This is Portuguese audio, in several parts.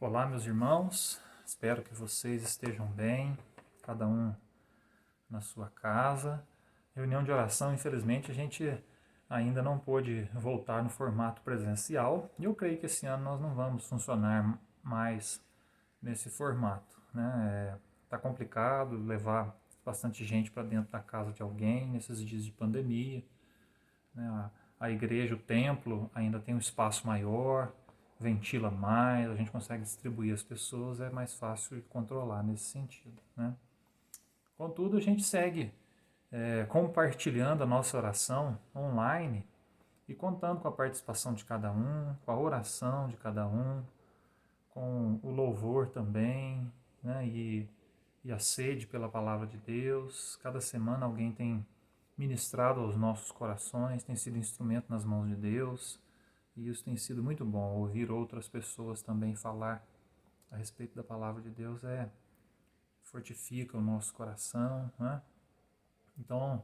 Olá, meus irmãos, espero que vocês estejam bem, cada um na sua casa. Reunião de oração, infelizmente, a gente ainda não pôde voltar no formato presencial e eu creio que esse ano nós não vamos funcionar mais nesse formato, né? Tá complicado levar bastante gente para dentro da casa de alguém nesses dias de pandemia, né? A igreja, o templo, ainda tem um espaço maior, ventila mais, a gente consegue distribuir as pessoas, é mais fácil de controlar nesse sentido, né? Contudo, a gente segue compartilhando a nossa oração online e contando com a participação de cada um, com a oração de cada um, com o louvor também, né? E a sede pela palavra de Deus. Cada semana alguém tem ministrado aos nossos corações, tem sido instrumento nas mãos de Deus. E isso tem sido muito bom, ouvir outras pessoas também falar a respeito da palavra de Deus fortifica o nosso coração, né? Então,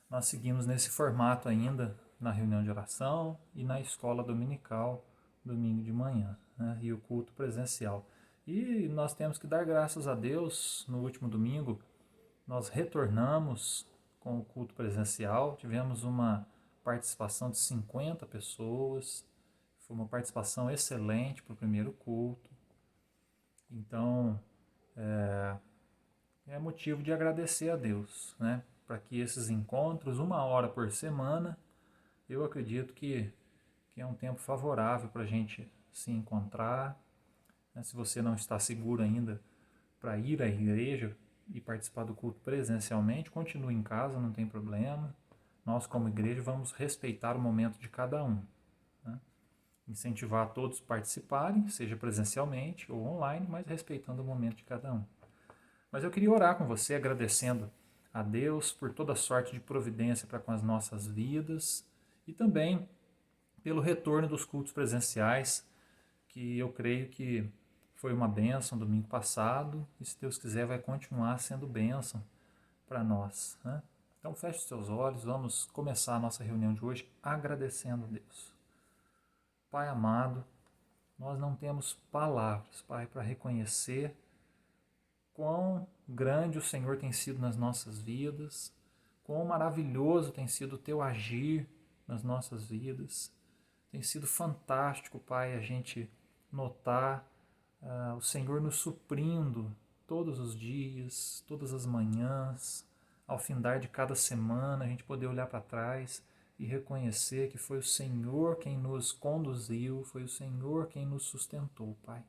nós seguimos nesse formato ainda na reunião de oração e na escola dominical, domingo de manhã, né? E o culto presencial. E nós temos que dar graças a Deus, no último domingo, nós retornamos com o culto presencial, tivemos uma participação de 50 pessoas, foi uma participação excelente para o primeiro culto. Então, é motivo de agradecer a Deus, né? Para que esses encontros, 1 hora por semana, eu acredito que é um tempo favorável para a gente se encontrar, né? Se você não está seguro ainda para ir à igreja e participar do culto presencialmente, continue em casa, não tem problema. Nós, como igreja, vamos respeitar o momento de cada um, né? Incentivar todos a participarem, seja presencialmente ou online, mas respeitando o momento de cada um. Mas eu queria orar com você, agradecendo a Deus por toda sorte de providência para com as nossas vidas e também pelo retorno dos cultos presenciais, que eu creio que foi uma bênção domingo passado e, se Deus quiser, vai continuar sendo bênção para nós, né? Então feche os seus olhos, vamos começar a nossa reunião de hoje agradecendo a Deus. Pai amado, nós não temos palavras, Pai, para reconhecer quão grande o Senhor tem sido nas nossas vidas, quão maravilhoso tem sido o Teu agir nas nossas vidas. Tem sido fantástico, Pai, a gente notar o Senhor nos suprindo todos os dias, todas as manhãs, ao findar de cada semana, a gente poder olhar para trás e reconhecer que foi o Senhor quem nos conduziu, foi o Senhor quem nos sustentou, Pai.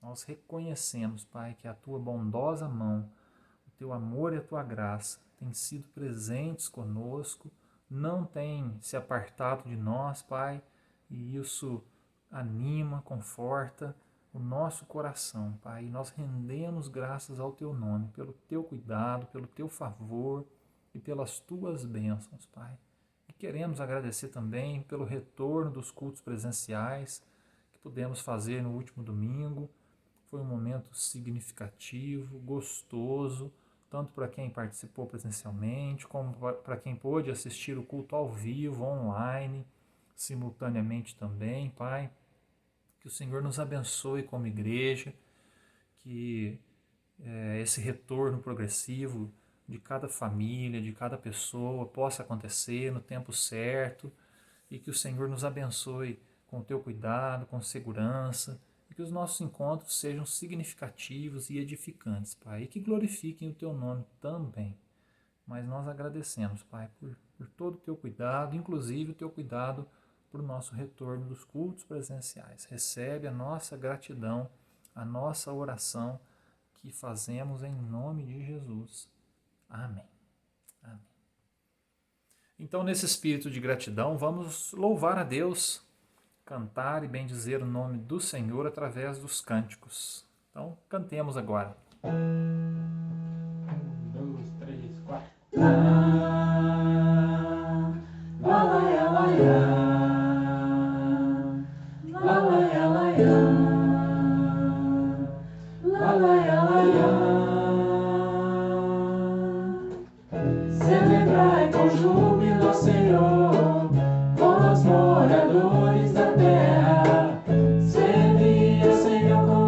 Nós reconhecemos, Pai, que a Tua bondosa mão, o Teu amor e a Tua graça têm sido presentes conosco, não têm se apartado de nós, Pai, e isso anima, conforta o nosso coração, Pai. E nós rendemos graças ao Teu nome, pelo Teu cuidado, pelo Teu favor e pelas Tuas bênçãos, Pai. E queremos agradecer também pelo retorno dos cultos presenciais que pudemos fazer no último domingo. Foi um momento significativo, gostoso, tanto para quem participou presencialmente, como para quem pôde assistir o culto ao vivo, online, simultaneamente também, Pai. Que o Senhor nos abençoe como igreja, que esse retorno progressivo de cada família, de cada pessoa, possa acontecer no tempo certo e que o Senhor nos abençoe com o Teu cuidado, com segurança, e que os nossos encontros sejam significativos e edificantes, Pai, e que glorifiquem o Teu nome também. Mas nós agradecemos, Pai, por todo o Teu cuidado, inclusive o Teu cuidado para o nosso retorno dos cultos presenciais. Recebe a nossa gratidão, a nossa oração que fazemos em nome de Jesus. Amém. Amém. Então, nesse espírito de gratidão, vamos louvar a Deus, cantar e bendizer o nome do Senhor através dos cânticos. Então, cantemos agora. 1, 2, 3, 4. Celebrai com júbilo, Senhor, com os moradores da terra. Servi ao Senhor com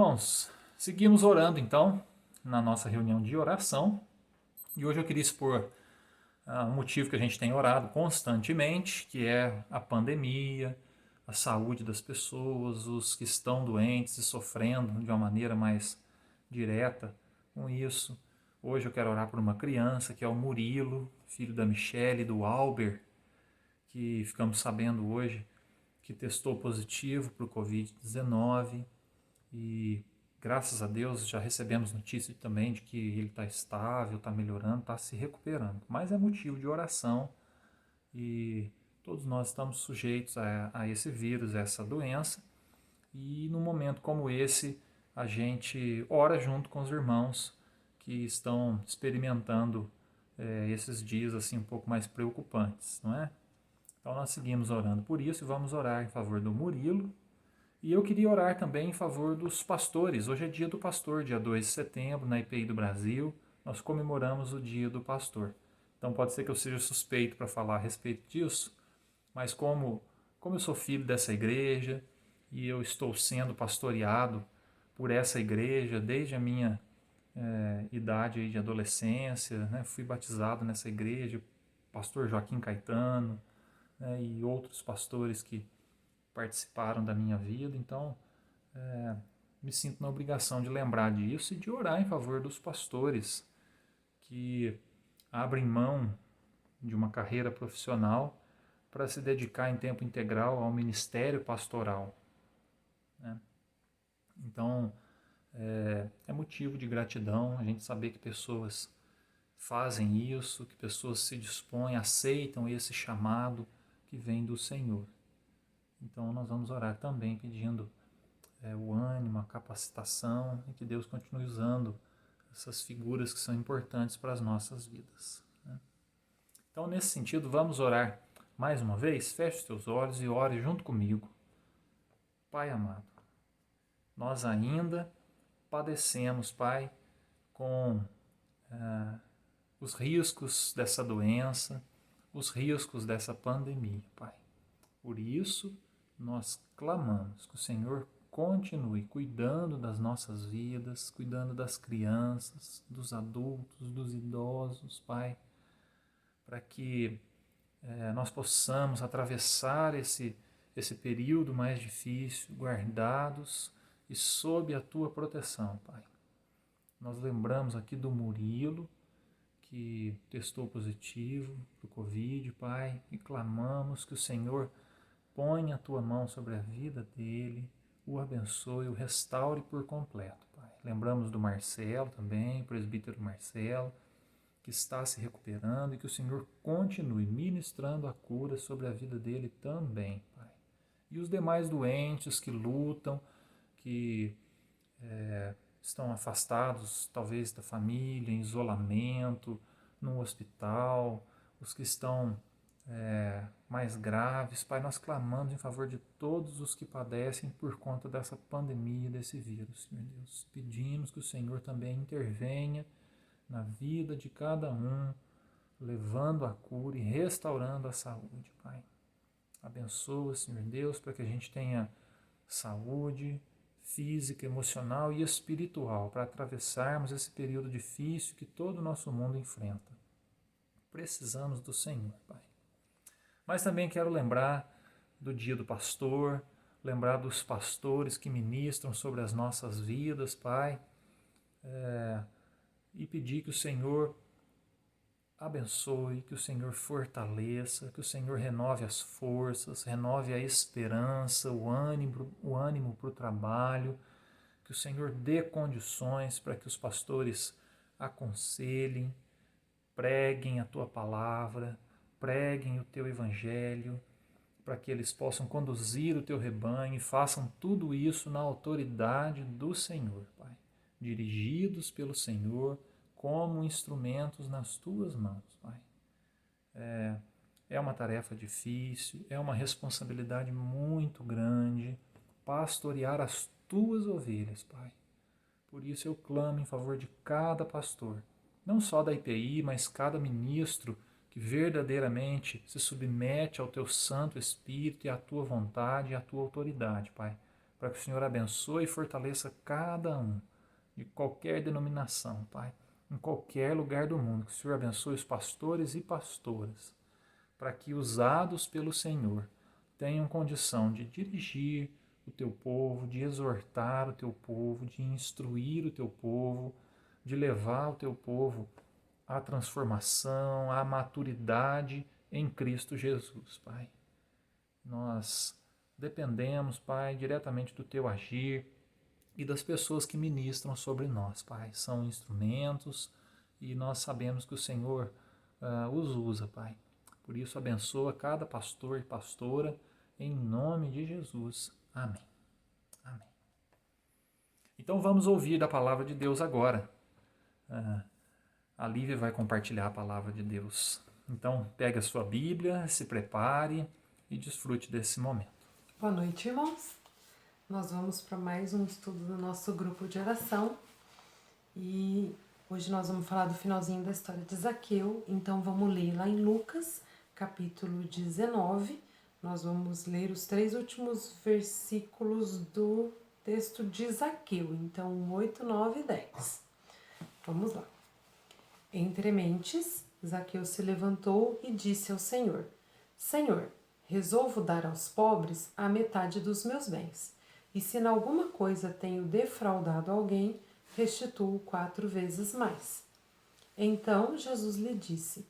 Irmãos, seguimos orando então na nossa reunião de oração. E hoje eu queria expor um motivo que a gente tem orado constantemente, que é a pandemia, a saúde das pessoas, os que estão doentes e sofrendo de uma maneira mais direta com isso. Hoje eu quero orar por uma criança, que é o Murilo, filho da Michele e do Albert, que ficamos sabendo hoje que testou positivo para o Covid-19 e graças a Deus já recebemos notícia também de que ele está estável, está melhorando, está se recuperando. Mas é motivo de oração e todos nós estamos sujeitos a esse vírus, a essa doença. E num momento como esse, a gente ora junto com os irmãos que estão experimentando esses dias assim um pouco mais preocupantes, não é? Então nós seguimos orando por isso e vamos orar em favor do Murilo. E eu queria orar também em favor dos pastores. Hoje é dia do pastor, dia 2 de setembro, na IPI do Brasil, nós comemoramos o dia do pastor. Então pode ser que eu seja suspeito para falar a respeito disso, mas como eu sou filho dessa igreja e eu estou sendo pastoreado por essa igreja desde a minha idade aí de adolescência, né? Fui batizado nessa igreja, pastor Joaquim Caetano, né? E outros pastores que participaram da minha vida, então me sinto na obrigação de lembrar disso e de orar em favor dos pastores que abrem mão de uma carreira profissional para se dedicar em tempo integral ao ministério pastoral, né? Então, é motivo de gratidão a gente saber que pessoas fazem isso, que pessoas se dispõem, aceitam esse chamado que vem do Senhor. Então nós vamos orar também pedindo o ânimo, a capacitação e que Deus continue usando essas figuras que são importantes para as nossas vidas, né? Então nesse sentido vamos orar mais uma vez. Feche os teus olhos e ore junto comigo. Pai amado, nós ainda padecemos, Pai, com os riscos dessa doença, os riscos dessa pandemia, Pai. Por isso, nós clamamos que o Senhor continue cuidando das nossas vidas, cuidando das crianças, dos adultos, dos idosos, Pai, para que nós possamos atravessar esse período mais difícil, guardados e sob a Tua proteção, Pai. Nós lembramos aqui do Murilo, que testou positivo para o Covid, Pai, e clamamos que o Senhor ponha a Tua mão sobre a vida dele, o abençoe, o restaure por completo, Pai. Lembramos do Marcelo também, o presbítero Marcelo, que está se recuperando e que o Senhor continue ministrando a cura sobre a vida dele também, Pai. E os demais doentes que lutam, que estão afastados talvez da família, em isolamento, no hospital, os que estão mais graves, Pai, nós clamamos em favor de todos os que padecem por conta dessa pandemia, desse vírus, Senhor Deus. Pedimos que o Senhor também intervenha na vida de cada um, levando a cura e restaurando a saúde, Pai. Abençoa, Senhor Deus, para que a gente tenha saúde física, emocional e espiritual para atravessarmos esse período difícil que todo o nosso mundo enfrenta. Precisamos do Senhor, Pai. Mas também quero lembrar do dia do pastor, lembrar dos pastores que ministram sobre as nossas vidas, Pai, e pedir que o Senhor abençoe, que o Senhor fortaleça, que o Senhor renove as forças, renove a esperança, o ânimo para o trabalho, que o Senhor dê condições para que os pastores aconselhem, preguem a Tua palavra, preguem o Teu Evangelho, para que eles possam conduzir o Teu rebanho e façam tudo isso na autoridade do Senhor, Pai, dirigidos pelo Senhor, como instrumentos nas Tuas mãos, Pai. É uma tarefa difícil, é uma responsabilidade muito grande pastorear as Tuas ovelhas, Pai. Por isso eu clamo em favor de cada pastor, não só da IPI, mas cada ministro que verdadeiramente se submete ao Teu Santo Espírito e à Tua vontade e à Tua autoridade, Pai, para que o Senhor abençoe e fortaleça cada um, de qualquer denominação, Pai, em qualquer lugar do mundo. Que o Senhor abençoe os pastores e pastoras, para que, usados pelo Senhor, tenham condição de dirigir o teu povo, de exortar o teu povo, de instruir o teu povo, de levar o teu povo à transformação, à maturidade em Cristo Jesus, Pai. Nós dependemos, Pai, diretamente do teu agir e das pessoas que ministram sobre nós, Pai. São instrumentos e nós sabemos que o Senhor os usa, Pai. Por isso, abençoa cada pastor e pastora, em nome de Jesus. Amém. Amém. Então vamos ouvir da palavra de Deus agora. A Lívia vai compartilhar a palavra de Deus. Então, pegue a sua Bíblia, se prepare e desfrute desse momento. Boa noite, irmãos. Nós vamos para mais um estudo do nosso grupo de oração. E hoje nós vamos falar do finalzinho da história de Zaqueu. Então, vamos ler lá em Lucas, capítulo 19. Nós vamos ler os 3 últimos versículos do texto de Zaqueu. Então, 8, 9 e 10. Vamos lá. Entre mentes, Zaqueu se levantou e disse ao Senhor: Senhor, resolvo dar aos pobres a metade dos meus bens. E se em alguma coisa tenho defraudado alguém, restituo 4 vezes mais. Então Jesus lhe disse: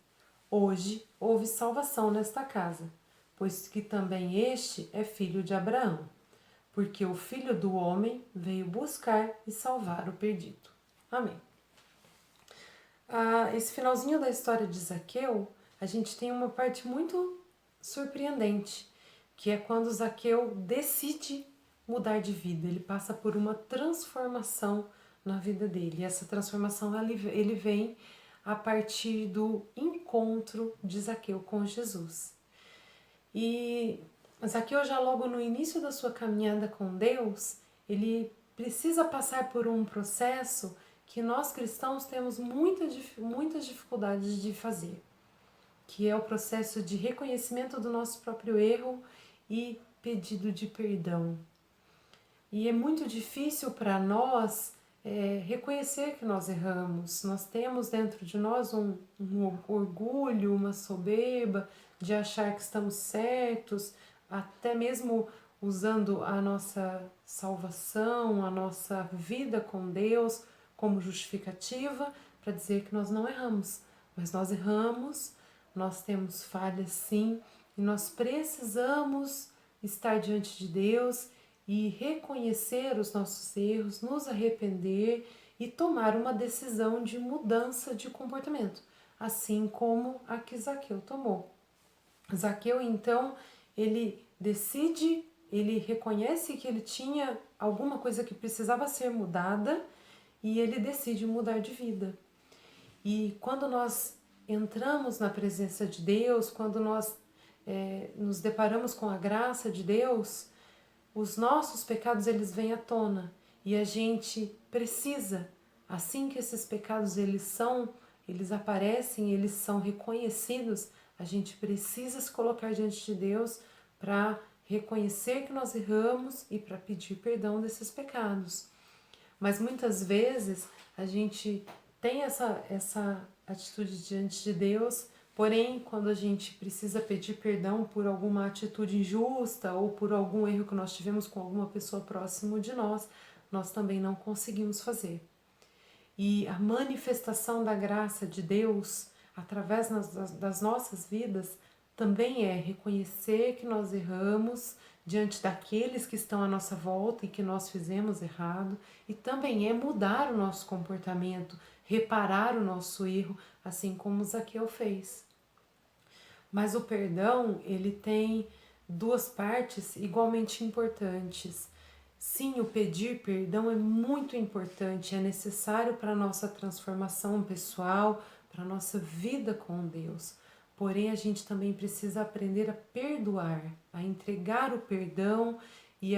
Hoje houve salvação nesta casa, pois que também este é filho de Abraão, porque o Filho do Homem veio buscar e salvar o perdido. Amém. Esse finalzinho da história de Zaqueu, a gente tem uma parte muito surpreendente, que é quando Zaqueu decide mudar de vida. Ele passa por uma transformação na vida dele. E essa transformação ele vem a partir do encontro de Zaqueu com Jesus. E Zaqueu, já logo no início da sua caminhada com Deus, ele precisa passar por um processo que nós cristãos temos muitas dificuldades de fazer, que é o processo de reconhecimento do nosso próprio erro e pedido de perdão. E é muito difícil para nós reconhecer que nós erramos. Nós temos dentro de nós um orgulho, uma soberba de achar que estamos certos, até mesmo usando a nossa salvação, a nossa vida com Deus como justificativa para dizer que nós não erramos. Mas nós erramos, nós temos falhas sim, e nós precisamos estar diante de Deus e reconhecer os nossos erros, nos arrepender e tomar uma decisão de mudança de comportamento, assim como a que Zaqueu tomou. Zaqueu, então, ele decide, ele reconhece que ele tinha alguma coisa que precisava ser mudada e ele decide mudar de vida. E quando nós entramos na presença de Deus, quando nós nos deparamos com a graça de Deus, os nossos pecados eles vêm à tona e a gente precisa, assim que esses pecados eles aparecem, eles são reconhecidos, a gente precisa se colocar diante de Deus para reconhecer que nós erramos e para pedir perdão desses pecados. Mas muitas vezes a gente tem essa atitude diante de Deus, porém, quando a gente precisa pedir perdão por alguma atitude injusta ou por algum erro que nós tivemos com alguma pessoa próxima de nós, nós também não conseguimos fazer. E a manifestação da graça de Deus, através das nossas vidas, também é reconhecer que nós erramos diante daqueles que estão à nossa volta e que nós fizemos errado, e também é mudar o nosso comportamento, reparar o nosso erro, assim como Zaqueu fez. Mas o perdão, ele tem 2 partes igualmente importantes. Sim, o pedir perdão é muito importante, é necessário para a nossa transformação pessoal, para a nossa vida com Deus. Porém, a gente também precisa aprender a perdoar, a entregar o perdão e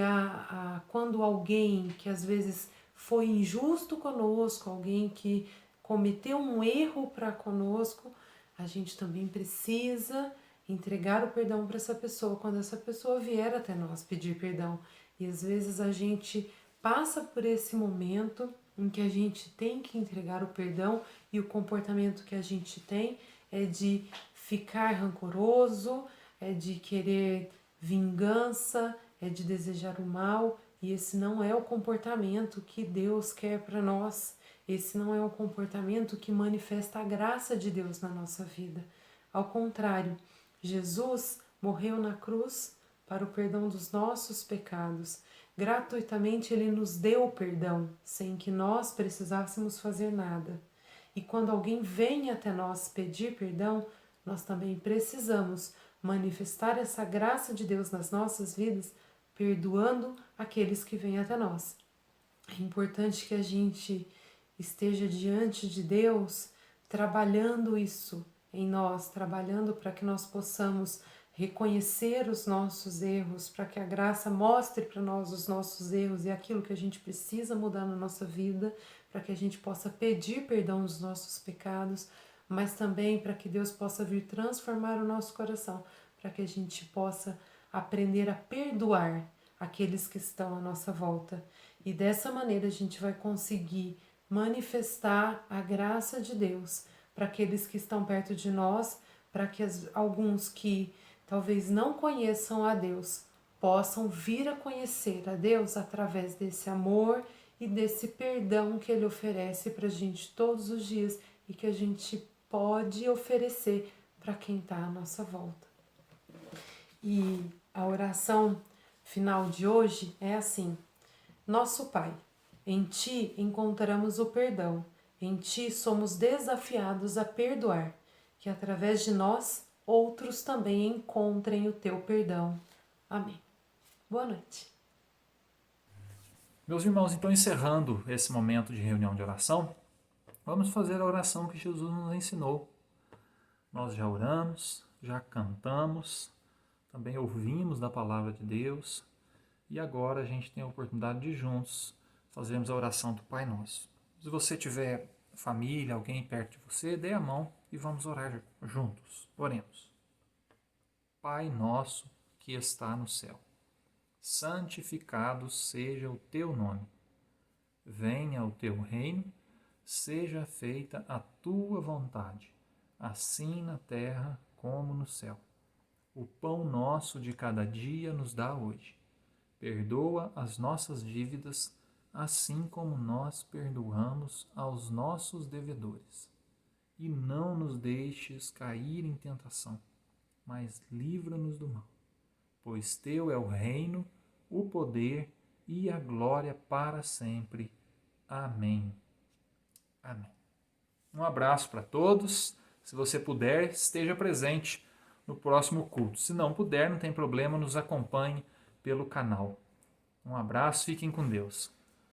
quando alguém que às vezes foi injusto conosco, alguém que cometeu um erro para conosco, a gente também precisa entregar o perdão para essa pessoa quando essa pessoa vier até nós pedir perdão. E às vezes a gente passa por esse momento em que a gente tem que entregar o perdão e o comportamento que a gente tem é de ficar rancoroso, é de querer vingança, é de desejar o mal, e esse não é o comportamento que Deus quer para nós. Esse não é o comportamento que manifesta a graça de Deus na nossa vida. Ao contrário, Jesus morreu na cruz para o perdão dos nossos pecados. Gratuitamente Ele nos deu o perdão, sem que nós precisássemos fazer nada. E quando alguém vem até nós pedir perdão, nós também precisamos manifestar essa graça de Deus nas nossas vidas, perdoando aqueles que vêm até nós. É importante que a gente esteja diante de Deus, trabalhando isso em nós, trabalhando para que nós possamos reconhecer os nossos erros, para que a graça mostre para nós os nossos erros e aquilo que a gente precisa mudar na nossa vida, para que a gente possa pedir perdão dos nossos pecados, mas também para que Deus possa vir transformar o nosso coração, para que a gente possa aprender a perdoar aqueles que estão à nossa volta. E dessa maneira a gente vai conseguir manifestar a graça de Deus para aqueles que estão perto de nós, para que alguns que talvez não conheçam a Deus possam vir a conhecer a Deus através desse amor e desse perdão que Ele oferece para a gente todos os dias e que a gente pode oferecer para quem está à nossa volta. E a oração final de hoje é assim: Nosso Pai, em Ti encontramos o perdão, em Ti somos desafiados a perdoar, que através de nós outros também encontrem o Teu perdão. Amém. Boa noite. Meus irmãos, então encerrando esse momento de reunião de oração, vamos fazer a oração que Jesus nos ensinou. Nós já oramos, já cantamos, também ouvimos da palavra de Deus e agora a gente tem a oportunidade de juntos fazermos a oração do Pai Nosso. Se você tiver família, alguém perto de você, dê a mão e vamos orar juntos. Oremos. Pai nosso que está no céu, santificado seja o teu nome. Venha o teu reino, seja feita a tua vontade, assim na terra como no céu. O pão nosso de cada dia nos dá hoje. Perdoa as nossas dívidas, assim como nós perdoamos aos nossos devedores. E não nos deixes cair em tentação, mas livra-nos do mal. Pois teu é o reino, o poder e a glória para sempre. Amém. Amém. Um abraço para todos. Se você puder, esteja presente no próximo culto. Se não puder, não tem problema, nos acompanhe pelo canal. Um abraço, fiquem com Deus.